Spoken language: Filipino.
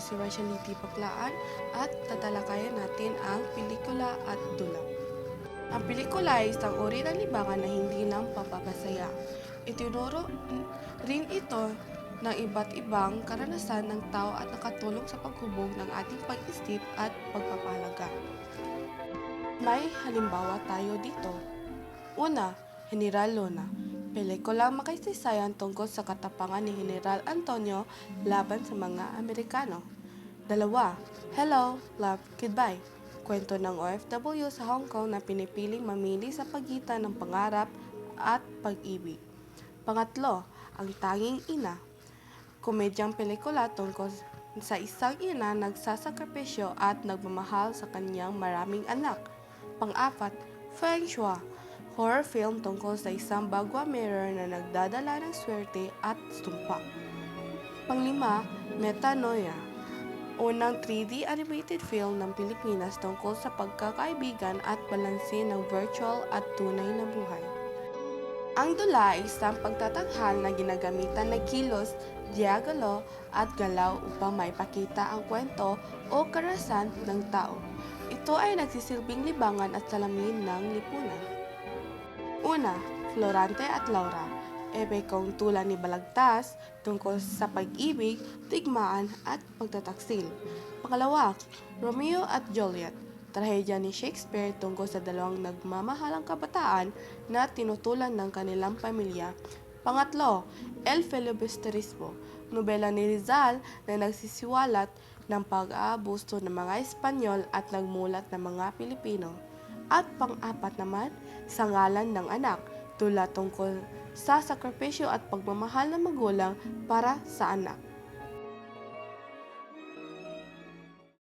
Spirituality Baklaan at tatalakayan natin ang pelikula at dula. Ang pelikula ay isang uri ng libangan na hindi lang papapasaya. Itinuro rin ito ng iba't ibang karanasan ng tao at nakatulong sa paghubog ng ating pag-isip at pagpapahalaga. May halimbawa tayo dito. Una, General Luna. Pelikulang makaisaysayan tungkol sa katapangan ni General Antonio laban sa mga Amerikano. Dalawa, Hello, Love, Goodbye. Kwento ng OFW sa Hong Kong na pinipiling mamili sa pagitan ng pangarap at pag-ibig. Pangatlo, Ang Tanging Ina. Komedyang pelikula tungkol sa isang ina nagsasakripisyo at nagmamahal sa kanyang maraming anak. Pang-apat, Feng Shui. Horror film tungkol sa isang bagwa mirror na nagdadala ng swerte at sumpa. Panglima, Metanoia. Unang 3D animated film ng Pilipinas tungkol sa pagkakaibigan at balanse ng virtual at tunay na buhay. Ang dula ay isang pagtatanghal na ginagamitan ng kilos, diagalo at galaw upang maipakita ang kwento o karanasan ng tao. Ito ay nagsisilbing libangan at salamin ng lipunan. Una, Florante at Laura. Epikong tula ni Balagtas tungkol sa pag-ibig, digmaan at pagtataksil. Pangalawa, Romeo at Juliet. Trahedya ni Shakespeare tungkol sa dalawang nagmamahalang kabataan na tinutulan ng kanilang pamilya. Pangatlo, El Filibusterismo. Nobela ni Rizal na nagsisiwalat ng pag-aabuso ng mga Espanyol at nagmulat ng mga Pilipino. At pang-apat naman, Sa Ngalan ng Anak, tula tungkol sa sakripisyo at pagmamahal ng magulang para sa anak.